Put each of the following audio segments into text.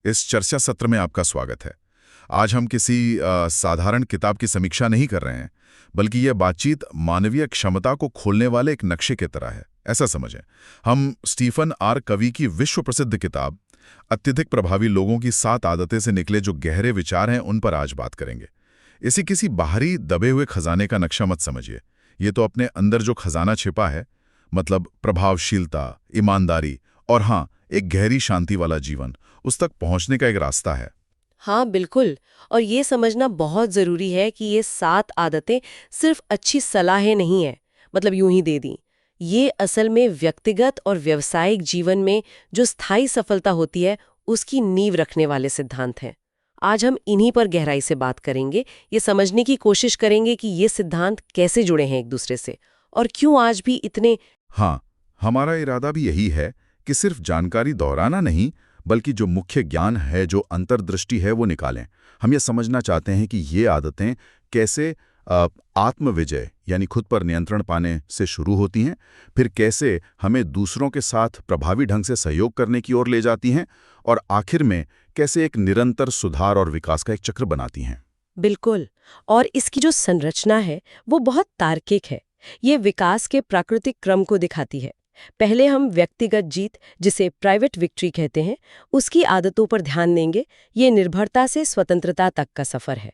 इस चर्चा सत्र में आपका स्वागत है। आज हम किसी साधारण किताब की समीक्षा नहीं कर रहे हैं, बल्कि यह बातचीत मानवीय क्षमता को खोलने वाले एक नक्शे की तरह है, ऐसा समझें। हम स्टीफन आर कवी की विश्व प्रसिद्ध किताब अत्यधिक प्रभावी लोगों की 7 आदतें से निकले जो गहरे विचार हैं, उन पर आज बात करेंगे। इसे किसी बाहरी दबे हुए खजाने का नक्शा मत समझिए। ये तो अपने अंदर जो खजाना छिपा है, मतलब प्रभावशीलता, ईमानदारी और हाँ, एक गहरी शांति वाला जीवन, उस तक पहुंचने का एक रास्ता है। हाँ बिल्कुल। और ये समझना बहुत ज़रूरी है कि ये 7 आदतें सिर्फ अच्छी सलाहें नहीं है, मतलब यूं ही दे दी। ये असल में व्यक्तिगत और व्यावसायिक जीवन में जो स्थायी सफलता होती है, उसकी नींव रखने वाले सिद्धांत हैं। आज हम इन्हीं पर गहराई से बात करेंगे, ये समझने की कोशिश करेंगे कि ये सिद्धांत कैसे जुड़े हैं एक दूसरे से और क्यों आज भी इतने। हाँ, हमारा इरादा भी यही है कि सिर्फ जानकारी दोहराना नहीं, बल्कि जो मुख्य ज्ञान है, जो अंतर्दृष्टि है, वो निकालें। हम ये समझना चाहते हैं कि ये आदतें कैसे आत्मविजय यानी खुद पर नियंत्रण पाने से शुरू होती हैं, फिर कैसे हमें दूसरों के साथ प्रभावी ढंग से सहयोग करने की ओर ले जाती हैं, और आखिर में कैसे एक निरंतर सुधार और विकास का एक चक्र बनाती हैं। बिल्कुल। और इसकी जो संरचना है वो बहुत तार्किक है। ये विकास के प्राकृतिक क्रम को दिखाती है। पहले हम व्यक्तिगत जीत, जिसे प्राइवेट विक्ट्री कहते हैं, उसकी आदतों पर ध्यान देंगे। ये निर्भरता से स्वतंत्रता तक का सफर है।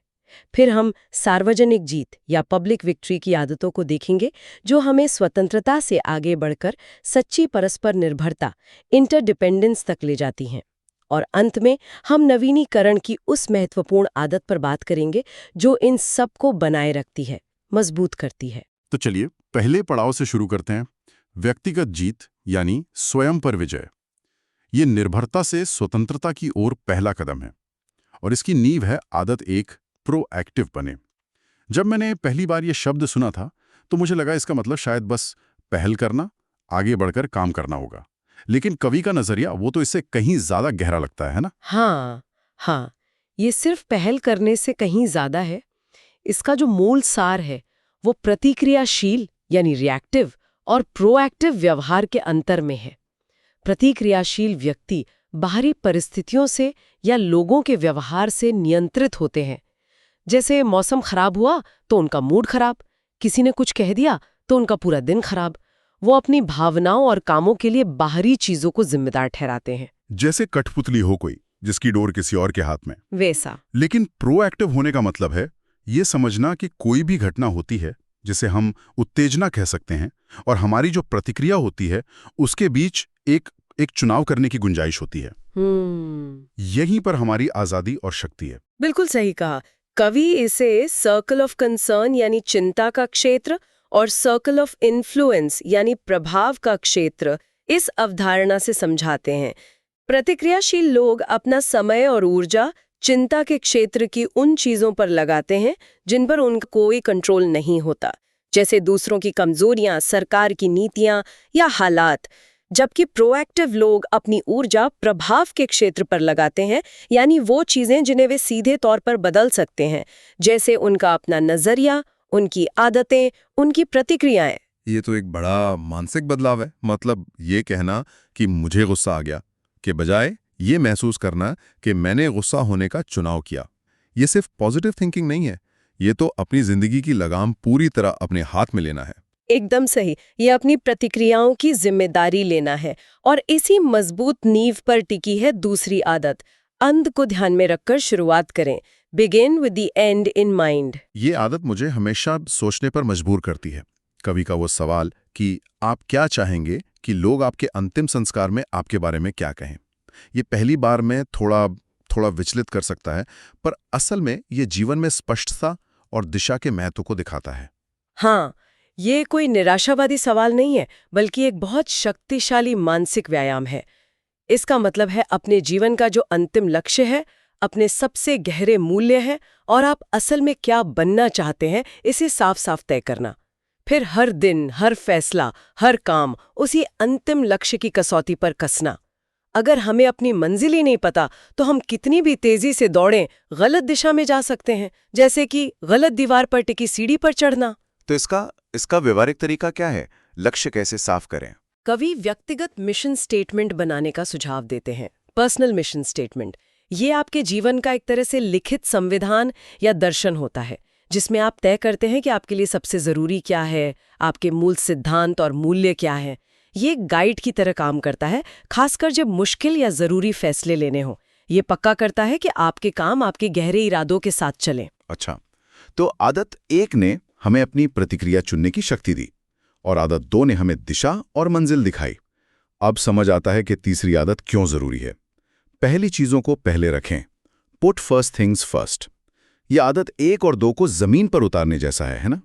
फिर हम सार्वजनिक जीत या पब्लिक विक्ट्री की आदतों को देखेंगे, जो हमें स्वतंत्रता से आगे बढ़कर सच्ची परस्पर निर्भरता, इंटरडिपेंडेंस तक ले जाती हैं। और अंत में हम नवीनीकरण की उस महत्वपूर्ण आदत पर बात करेंगे जो इन सब को बनाए रखती है, मजबूत करती है। तो चलिए पहले पड़ाव से शुरू करते हैं। व्यक्तिगत जीत यानी स्वयं पर विजय। ये निर्भरता से स्वतंत्रता की ओर पहला कदम है और इसकी नींव है आदत 1, प्रोएक्टिव बने। जब मैंने पहली बार ये शब्द सुना था तो मुझे लगा इसका मतलब शायद बस पहल करना, आगे बढ़कर काम करना होगा। लेकिन कवि का नजरिया वो तो इससे कहीं ज्यादा गहरा लगता है ना? हाँ हाँ, ये सिर्फ पहल करने से कहीं ज्यादा है। इसका जो मूल सार है वो प्रतिक्रियाशील यानी रिएक्टिव और प्रोएक्टिव व्यवहार के अंतर में है। प्रतिक्रियाशील व्यक्ति बाहरी परिस्थितियों से या लोगों के व्यवहार से नियंत्रित होते हैं। जैसे मौसम खराब हुआ तो उनका मूड खराब, किसी ने कुछ कह दिया तो उनका पूरा दिन खराब। वो अपनी भावनाओं और कामों के लिए बाहरी चीजों को जिम्मेदार ठहराते हैं। जैसे कठपुतली हो कोई, जिसकी डोर किसी और के हाथ में। वैसा। लेकिन प्रोएक्टिव होने का मतलब है ये समझना कि कोई भी घटना होती है जिसे हम उत्तेजना कह सकते हैं, और हमारी जो प्रतिक्रिया होती है उसके बीच एक चुनाव करने की गुंजाइश होती है। यहीं पर हमारी आजादी और शक्ति है। बिल्कुल सही कहा। कवि इसे सर्कल ऑफ कंसर्न यानी चिंता का क्षेत्र और सर्कल ऑफ इन्फ्लुएंस यानी प्रभाव का क्षेत्र इस अवधारणा से समझाते हैं। प्रतिक्रियाशील लोग अपना समय और ऊर्जा चिंता के क्षेत्र की उन चीजों पर लगाते हैं जिन पर उनका कोई कंट्रोल नहीं होता, जैसे दूसरों की कमजोरियां, सरकार की नीतियां या हालात। जबकि प्रोएक्टिव लोग अपनी ऊर्जा प्रभाव के क्षेत्र पर लगाते हैं, यानी वो चीजें जिन्हें वे सीधे तौर पर बदल सकते हैं, जैसे उनका अपना नजरिया, उनकी आदतें, उनकी प्रतिक्रियाएं। ये तो एक बड़ा मानसिक बदलाव है। मतलब ये कहना कि मुझे गुस्सा आ गया के बजाय ये महसूस करना कि मैंने गुस्सा होने का चुनाव किया। ये सिर्फ पॉजिटिव थिंकिंग नहीं है, ये तो अपनी जिंदगी की लगाम पूरी तरह अपने हाथ में लेना है। एकदम सही। ये अपनी प्रतिक्रियाओं की जिम्मेदारी लेना है। और इसी मजबूत नींव पर टिकी है दूसरी आदत, अंत को ध्यान में रखकर शुरुआत करें। Begin with the and in mind. ये आदत मुझे हमेशा सोचने पर मजबूर करती है। कवि का वो सवाल कि आप क्या चाहेंगे कि लोग आपके अंतिम संस्कार में आपके बारे में क्या कहें, ये पहली बार में थोड़ा विचलित कर सकता है, पर असल में ये जीवन में स्पष्टता और दिशा के महत्व को दिखाता है। हाँ, ये कोई निराशावादी सवाल नहीं है, बल्कि एक बहुत शक्तिशाली मानसिक व्यायाम है। इसका मतलब है अपने जीवन का जो अंतिम लक्ष्य है, अपने सबसे गहरे मूल्य है और आप असल में क्या बनना चाहते हैं, इसे साफ साफ तय करना। फिर हर दिन, हर फैसला, हर काम उसी अंतिम लक्ष्य की कसौटी पर कसना। अगर हमें अपनी मंजिल ही नहीं पता तो हम कितनी भी तेजी से दौड़ें, गलत दिशा में जा सकते हैं, जैसे कि गलत दीवार पर टिकी सीढ़ी पर चढ़ना। तो इसका व्यवहारिक तरीका क्या है? लक्ष्य कैसे साफ करें? कवि व्यक्तिगत मिशन स्टेटमेंट बनाने का सुझाव देते हैं। Personal mission statement. ये आपके जीवन का एक तरह से लिखित संविधान या दर्शन होता है, जिसमें आप तय करते हैं कि आपके लिए सबसे ज़रूरी क्या है, आपके मूल सिद्धांत और मूल्य क्या है। ये एक गाइड की तरह काम करता है, खासकर जब मुश्किल या ज़रूरी फैसले लेने हों। ये पक्का करता है कि आपके काम आपके गहरे इरादों के साथ चलें। अच्छा, तो आदत 1 ने हमें अपनी प्रतिक्रिया चुनने की शक्ति दी और आदत 2 ने हमें दिशा और मंजिल दिखाई। अब समझ आता है कि तीसरी आदत क्यों जरूरी है। पहली चीजों को पहले रखें, पुट फर्स्ट थिंग्स फर्स्ट। ये आदत 1 और 2 को जमीन पर उतारने जैसा है ना?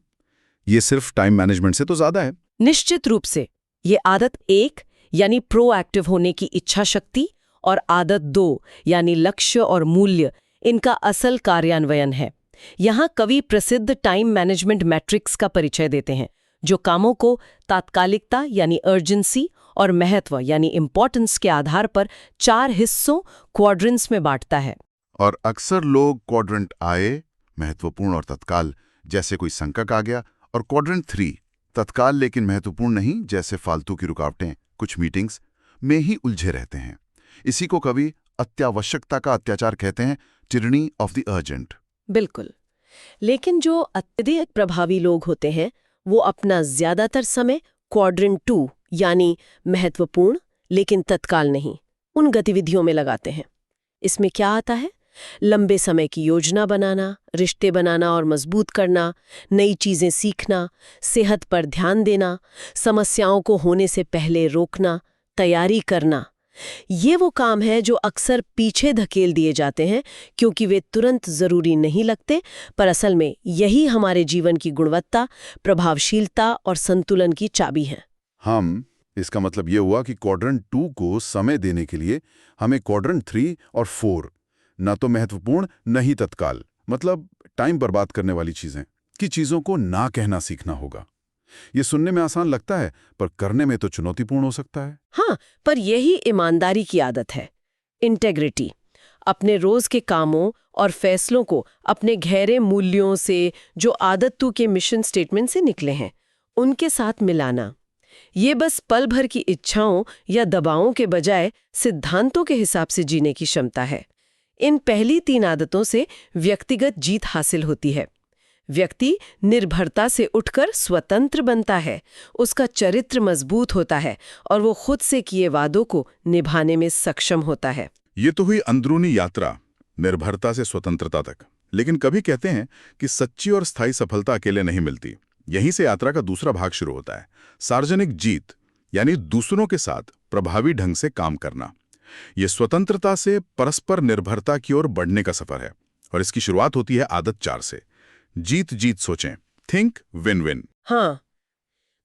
ये सिर्फ टाइम मैनेजमेंट से तो ज्यादा है। निश्चित रूप से ये आदत 1 यानी प्रोएक्टिव होने की इच्छा शक्ति और आदत 2 यानी लक्ष्य और मूल्य, इनका असल कार्यान्वयन है। यहाँ कवि प्रसिद्ध टाइम मैनेजमेंट मैट्रिक्स का परिचय देते हैं, जो कामों को तात्कालिकता यानी अर्जेंसी और महत्व यानी इम्पोर्टेंस के आधार पर 4 हिस्सों क्वाड्रेंट्स में बांटता है। और अक्सर लोग क्वाड्रेंट आए, महत्वपूर्ण और तत्काल, जैसे कोई संकट आ गया, और क्वाड्रेंट 3 तत्काल लेकिन महत्वपूर्ण नहीं, जैसे फालतू की रुकावटें, कुछ मीटिंग्स में ही उलझे रहते हैं। इसी को कवि अत्यावश्यकता का अत्याचार कहते हैं, टिरनी ऑफ द अर्जेंट। बिल्कुल। लेकिन जो अत्यधिक प्रभावी लोग होते हैं, वो अपना ज्यादातर समय क्वाड्रेंट 2 यानी महत्वपूर्ण लेकिन तत्काल नहीं, उन गतिविधियों में लगाते हैं। इसमें क्या आता है? लंबे समय की योजना बनाना, रिश्ते बनाना और मजबूत करना, नई चीजें सीखना, सेहत पर ध्यान देना, समस्याओं को होने से पहले रोकना, तैयारी करना। ये वो काम है जो अक्सर पीछे धकेल दिए जाते हैं क्योंकि वे तुरंत जरूरी नहीं लगते, पर असल में यही हमारे जीवन की गुणवत्ता, प्रभावशीलता और संतुलन की चाबी है। इसका मतलब ये हुआ कि क्वाड्रेंट 2 को समय देने के लिए हमें क्वाड्रेंट 3 और 4, ना तो महत्वपूर्ण न ही तत्काल, मतलब टाइम बर्बाद करने वाली चीजों को ना कहना सीखना होगा। ये सुनने में आसान लगता है, पर करने में तो चुनौतीपूर्ण हो सकता है। हाँ, पर यही ईमानदारी की आदत है, इंटेग्रिटी। अपने रोज के कामों और फैसलों को अपने गहरे मूल्यों से, जो आदत 2 के मिशन स्टेटमेंट से निकले हैं, उनके साथ मिलाना। ये बस पल भर की इच्छाओं या दबावों के बजाय सिद्धांतों के हिसाब से जीने की क्षमता है। इन पहली 3 आदतों से व्यक्तिगत जीत हासिल होती है। व्यक्ति निर्भरता से उठकर स्वतंत्र बनता है, उसका चरित्र मजबूत होता है और वो खुद से किए वादों को निभाने में सक्षम होता है। ये तो हुई अंदरूनी यात्रा, निर्भरता से स्वतंत्रता तक। लेकिन कभी कहते हैं कि सच्ची और स्थायी सफलता अकेले नहीं मिलती। यहीं से यात्रा का दूसरा भाग शुरू होता है, सार्वजनिक जीत, यानी दूसरों के साथ प्रभावी ढंग से काम करना। ये स्वतंत्रता से परस्पर निर्भरता की ओर बढ़ने का सफर है, और इसकी शुरुआत होती है आदत 4 से। जीत जीत सोचें, थिंक विन विन। हाँ,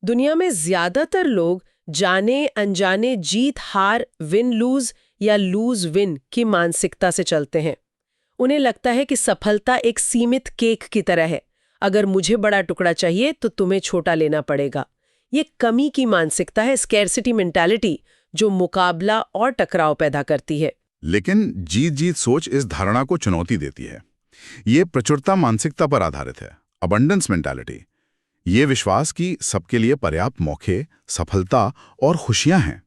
दुनिया में ज्यादातर लोग जाने अनजाने जीत हार, विन लूज या लूज विन की मानसिकता से चलते हैं। उन्हें लगता है कि सफलता एक सीमित केक की तरह है, अगर मुझे बड़ा टुकड़ा चाहिए तो तुम्हें छोटा लेना पड़ेगा। ये कमी की मानसिकता है, स्कैरसिटी मेंटालिटी, जो मुकाबला और टकराव पैदा करती है। लेकिन जीत जीत सोच इस धारणा को चुनौती देती है। ये प्रचुरता मानसिकता पर आधारित है, अबंडेंस मेंटालिटी। ये विश्वास कि सबके लिए पर्याप्त मौके, सफलता और खुशियां हैं।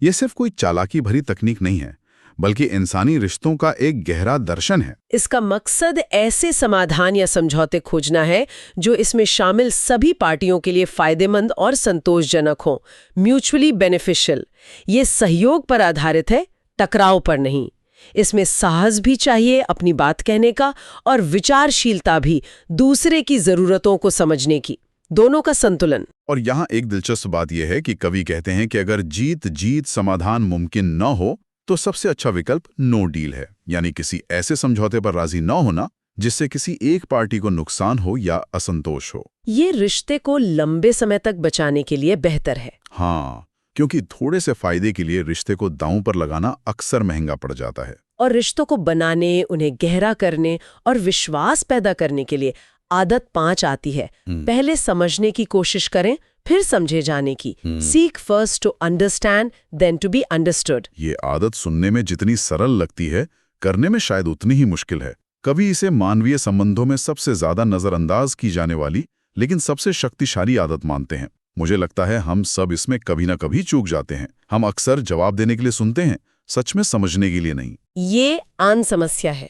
ये सिर्फ कोई चालाकी भरी तकनीक नहीं है, बल्कि इंसानी रिश्तों का एक गहरा दर्शन है। इसका मकसद ऐसे समाधान या समझौते खोजना है जो इसमें शामिल सभी पार्टियों के लिए फायदेमंद और संतोषजनक हों, म्यूचुअली बेनिफिशियल। ये सहयोग पर आधारित है, टकराव पर नहीं। इसमें साहस भी चाहिए अपनी बात कहने का, और विचारशीलता भी, दूसरे की जरूरतों को समझने की। दोनों का संतुलन। और यहाँ एक दिलचस्प बात यह है कि कवि कहते हैं कि अगर जीत जीत समाधान मुमकिन न हो तो सबसे अच्छा विकल्प नो डील है, यानी किसी ऐसे समझौते पर राजी न होना जिससे किसी एक पार्टी को नुकसान हो या असंतोष हो। ये रिश्ते को लंबे समय तक बचाने के लिए बेहतर है। हाँ, क्योंकि थोड़े से फायदे के लिए रिश्ते को दांव पर लगाना अक्सर महंगा पड़ जाता है। और रिश्तों को बनाने, उन्हें गहरा करने और विश्वास पैदा करने के लिए आदत 5 आती है। पहले समझने की कोशिश करें, फिर समझे जाने की। Seek first to understand, then to be understood. ये आदत सुनने में जितनी सरल लगती है, करने में शायद उतनी ही मुश्किल है। कवि इसे मानवीय संबंधों में सबसे ज्यादा नजरअंदाज की जाने वाली लेकिन सबसे शक्तिशाली आदत मानते हैं। मुझे लगता है हम सब इसमें कभी ना कभी चूक जाते हैं। हम अक्सर जवाब देने के लिए सुनते हैं, सच में समझने के लिए नहीं। ये आम समस्या है।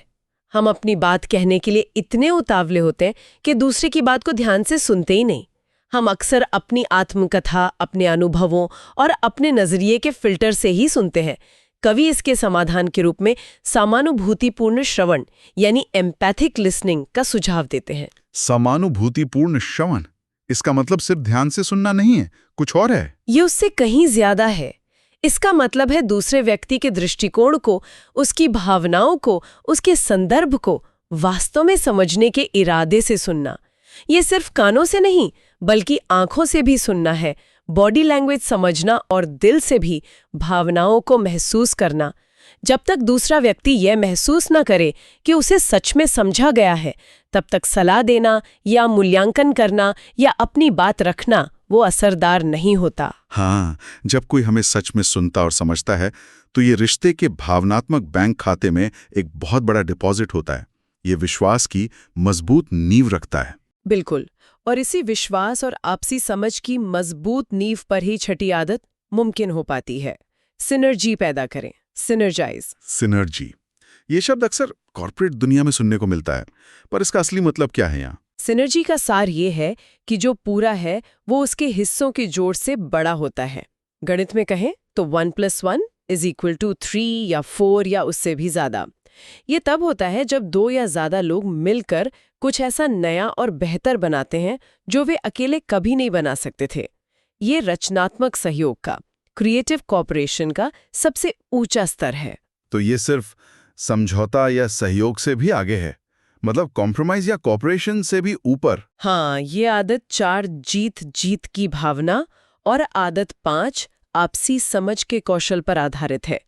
हम अपनी बात कहने के लिए इतने उतावले होते हैं कि दूसरे की बात को ध्यान से सुनते ही नहीं। हम अक्सर अपनी आत्मकथा, अपने अनुभवों और अपने नजरिए के फिल्टर से ही सुनते हैं। कवि इसके समाधान के रूप में समानुभूतिपूर्ण श्रवण यानी एम्पैथिक लिसनिंग का सुझाव देते हैं। समानुभूतिपूर्ण श्रवण, इसका मतलब सिर्फ ध्यान से सुनना नहीं है, कुछ और है। ये उससे कहीं ज्यादा है। इसका मतलब है दूसरे व्यक्ति के दृष्टिकोण को, उसकी भावनाओं को, उसके संदर्भ को वास्तव में समझने के इरादे से सुनना। ये सिर्फ कानों से नहीं बल्कि आंखों से भी सुनना है, बॉडी लैंग्वेज समझना और दिल से भी भावनाओं को महसूस करना। जब तक दूसरा व्यक्ति यह महसूस न करे कि उसे सच में समझा गया है, तब तक सलाह देना या मूल्यांकन करना या अपनी बात रखना वो असरदार नहीं होता। हाँ, जब कोई हमें सच में सुनता और समझता है तो ये रिश्ते के भावनात्मक बैंक खाते में एक बहुत बड़ा डिपॉजिट होता है। ये विश्वास की मजबूत नींव रखता है। बिल्कुल, और इसी विश्वास और आपसी समझ की मजबूत नींव पर ही छठी आदत मुमकिन हो पाती है। सिनर्जी पैदा करें, सिनर्जाइज। सिनर्जी, ये शब्द अक्सर कॉर्पोरेट दुनिया में सुनने को मिलता है, पर इसका असली मतलब क्या है यहाँ? सिनर्जी का सार ये है कि जो पूरा है वो उसके हिस्सों के जोड़ से बड़ा होता है। गणित में कहें तो 1 + 1 = 3 या 4 या उससे भी ज्यादा। ये तब होता है जब 2 या ज्यादा लोग मिलकर कुछ ऐसा नया और बेहतर बनाते हैं जो वे अकेले कभी नहीं बना सकते थे। ये रचनात्मक सहयोग का, क्रिएटिव कॉपरेशन का सबसे ऊंचा स्तर है। तो ये सिर्फ समझौता या सहयोग से भी आगे है, मतलब कॉम्प्रोमाइज या कॉपरेशन से भी ऊपर। हाँ, ये आदत 4 जीत जीत की भावना और आदत 5 आपसी समझ के कौशल पर आधारित है।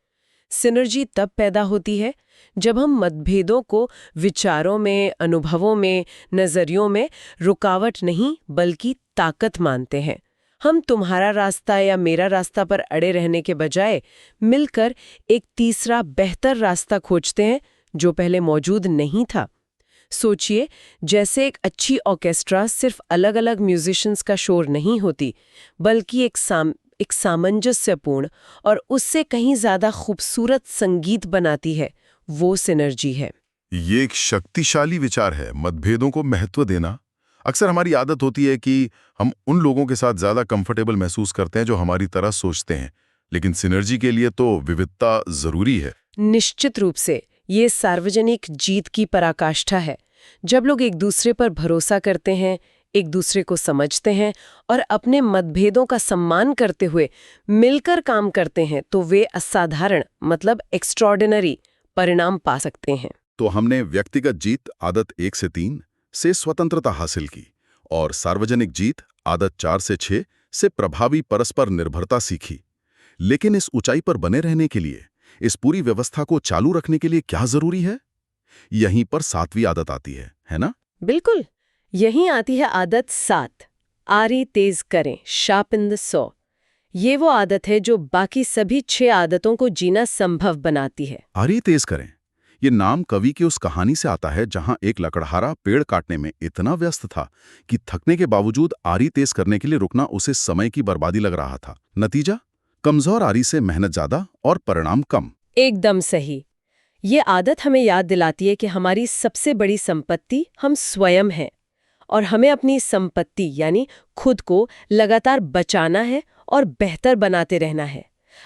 सिनर्जी तब पैदा होती है जब हम मतभेदों को विचारों में, अनुभवों में, नजरियों में रुकावट नहीं बल्कि ताकत मानते हैं। हम तुम्हारा रास्ता या मेरा रास्ता पर अड़े रहने के बजाय मिलकर एक तीसरा बेहतर रास्ता खोजते हैं जो पहले मौजूद नहीं था। सोचिए, जैसे एक अच्छी ऑर्केस्ट्रा सिर्फ अलग-अलग म्यूजिशियंस का शोर नहीं होती, बल्कि एक सामंजस्यपूर्ण और उससे कहीं ज्यादा खूबसूरत संगीत बनाती है। वो सिनर्जी है। ये एक शक्तिशाली विचार है, मतभेदों को महत्व देना। अक्सर हमारी आदत होती है कि हम उन लोगों के साथ ज्यादा कंफर्टेबल महसूस करते हैं जो हमारी तरह सोचते हैं, लेकिन सिनर्जी के लिए तो विविधता जरूरी है। निश्चित रूप से ये सार्वजनिक जीत की पराकाष्ठा है। जब लोग एक दूसरे पर भरोसा करते हैं, एक दूसरे को समझते हैं और अपने मतभेदों का सम्मान करते हुए मिलकर काम करते हैं, तो वे असाधारण, मतलब एक्स्ट्रॉर्डिनरी परिणाम पा सकते हैं। तो हमने व्यक्तिगत जीत आदत 1 से 3 से स्वतंत्रता हासिल की और सार्वजनिक जीत आदत 4 से 6 से प्रभावी परस्पर निर्भरता सीखी। लेकिन इस ऊंचाई पर बने रहने के लिए, इस पूरी व्यवस्था को चालू रखने के लिए क्या जरूरी है? यहीं पर 7वीं आदत आती है ना? बिल्कुल, यहीं आती है आदत 7, आरी तेज करें, शार्पन द सॉ। ये वो आदत है जो बाकी सभी 6 आदतों को जीना संभव बनाती है। आरी तेज करें, ये नाम कवि की उस कहानी से आता है जहां एक लकड़हारा पेड़ काटने में इतना व्यस्त था कि थकने के बावजूद आरी तेज करने के लिए रुकना उसे समय की बर्बादी लग रहा था। नतीजा, कमजोर आरी से मेहनत ज्यादा और परिणाम कम। एकदम सही। ये आदत हमें याद दिलाती है कि हमारी सबसे बड़ी संपत्ति हम स्वयं हैं और हमें अपनी संपत्ति यानी खुद को लगातार बचाना है और बेहतर बनाते रहना है।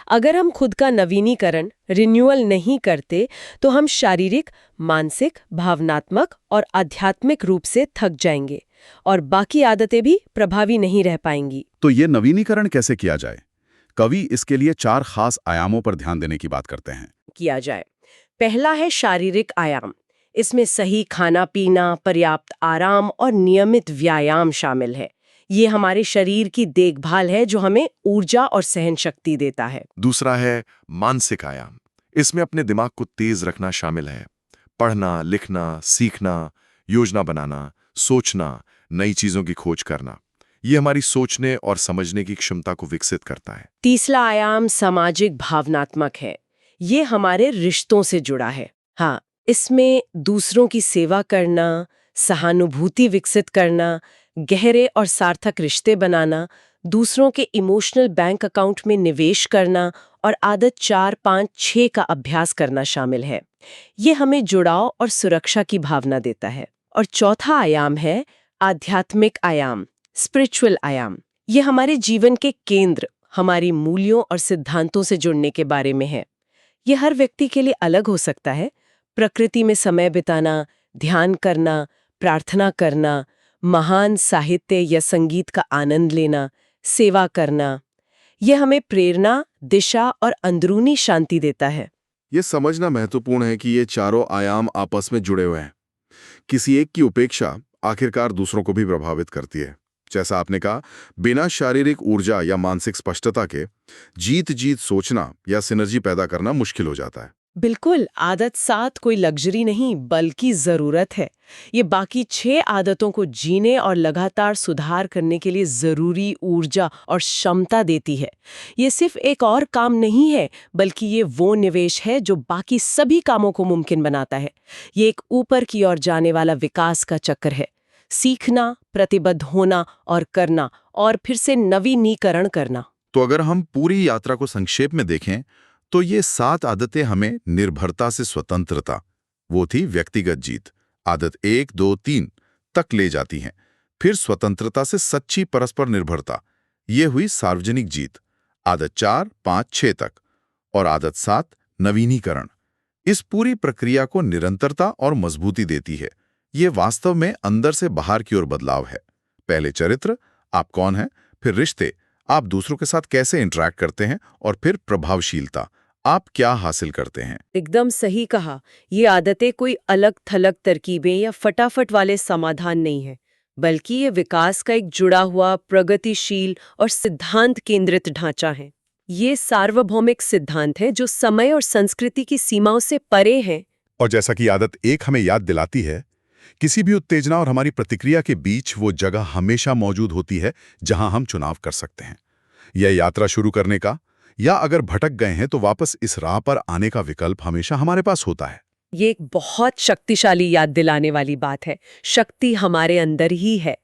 अगर हम खुद का नवीनीकरण, रिन्यूअल नहीं करते तो हम शारीरिक, मानसिक, भावनात्मक और आध्यात्मिक रूप से थक जाएंगे और बाकी आदतें भी प्रभावी नहीं रह पाएंगी। तो ये नवीनीकरण कैसे किया जाए? कवि इसके लिए 4 खास आयामों पर ध्यान देने की बात करते हैं। किया जाए। पहला है शारीरिक आयाम। इसमें सही खाना पीना, पर्याप्त आराम और नियमित व्यायाम शामिल है। ये हमारे शरीर की देखभाल है जो हमें ऊर्जा और सहन शक्ति देता है। दूसरा है मानसिक आयाम। इसमें अपने दिमाग को तेज रखना शामिल है। पढ़ना, लिखना, सीखना, योजना बनाना, सोचना, नई चीजों की खोज करना। ये हमारी सोचने और समझने की क्षमता को विकसित करता है। तीसरा आयाम सामाजिक भावनात्मक है। ये हमारे रिश्तों से जुड़ा है। हाँ, इसमें दूसरों की सेवा करना, सहानुभूति विकसित करना, गहरे और सार्थक रिश्ते बनाना, दूसरों के इमोशनल बैंक अकाउंट में निवेश करना और आदत 4, 5, 6 का अभ्यास करना शामिल है। ये हमें जुड़ाव और सुरक्षा की भावना देता है। और चौथा आयाम है आध्यात्मिक आयाम, स्पिरिचुअल आयाम। ये हमारे जीवन के केंद्र, हमारी मूल्यों और सिद्धांतों से जुड़ने के बारे में है। ये हर व्यक्ति के लिए अलग हो सकता है। प्रकृति में समय बिताना, ध्यान करना, प्रार्थना करना, महान साहित्य या संगीत का आनंद लेना, सेवा करना, यह हमें प्रेरणा, दिशा और अंदरूनी शांति देता है। ये समझना महत्वपूर्ण है कि ये चारों आयाम आपस में जुड़े हुए हैं। किसी एक की उपेक्षा आखिरकार दूसरों को भी प्रभावित करती है। जैसा आपने कहा, बिना शारीरिक ऊर्जा या मानसिक स्पष्टता के जीत सोचना या सिनर्जी पैदा करना मुश्किल हो जाता है। बिल्कुल, आदत 7 कोई लग्जरी नहीं बल्कि जरूरत है। ये बाकी 6 आदतों को जीने और लगातार सुधार करने के लिए जरूरी ऊर्जा और क्षमता देती है। ये सिर्फ एक और काम नहीं है, बल्कि ये वो निवेश है जो बाकी सभी कामों को मुमकिन बनाता है। ये एक ऊपर की ओर जाने वाला विकास का चक्र है। सीखना, प्रतिबद्ध होना और करना, और फिर से नवीनीकरण करना। तो अगर हम पूरी यात्रा को संक्षेप में देखें तो ये 7 आदतें हमें निर्भरता से स्वतंत्रता, वो थी व्यक्तिगत जीत, आदत 1, 2, 3 तक ले जाती हैं। फिर स्वतंत्रता से सच्ची परस्पर निर्भरता, ये हुई सार्वजनिक जीत, आदत 4, 5, 6 तक। और आदत 7 नवीनीकरण, इस पूरी प्रक्रिया को निरंतरता और मजबूती देती है। ये वास्तव में अंदर से बाहर की ओर बदलाव है। पहले चरित्र, आप कौन हैं, फिर रिश्ते, आप दूसरों के साथ कैसे इंटरैक्ट करते हैं, और फिर प्रभावशीलता, आप क्या हासिल करते हैं। एकदम सही कहा। ये आदतें कोई अलग थलग तरकीबें या फटाफट वाले समाधान नहीं है, बल्कि ये विकास का एक जुड़ा हुआ, प्रगतिशील और सिद्धांत केंद्रित ढांचा है। ये सार्वभौमिक सिद्धांत है जो समय और संस्कृति की सीमाओं से परे हैं। और जैसा कि आदत 1 हमें याद दिलाती है, किसी भी उत्तेजना और हमारी प्रतिक्रिया के बीच वो जगह हमेशा मौजूद होती है जहां हम चुनाव कर सकते हैं। यह यात्रा शुरू करने का, या अगर भटक गए हैं तो वापस इस राह पर आने का विकल्प हमेशा हमारे पास होता है। ये एक बहुत शक्तिशाली याद दिलाने वाली बात है। शक्ति हमारे अंदर ही है।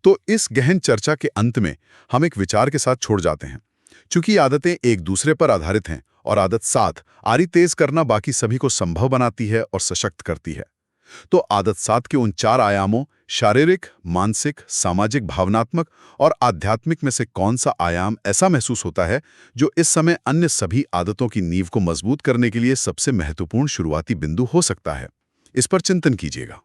तो इस गहन चर्चा के अंत में हम एक विचार के साथ छोड़ जाते हैं। चूंकि आदतें एक दूसरे पर आधारित हैं और आदत 7 आरी तेज करना बाकी सभी को संभव बनाती है और सशक्त करती है, तो आदत 7 के उन 4 आयामों, शारीरिक, मानसिक, सामाजिक, भावनात्मक और आध्यात्मिक में से कौन सा आयाम ऐसा महसूस होता है जो इस समय अन्य सभी आदतों की नींव को मजबूत करने के लिए सबसे महत्वपूर्ण शुरुआती बिंदु हो सकता है? इस पर चिंतन कीजिएगा।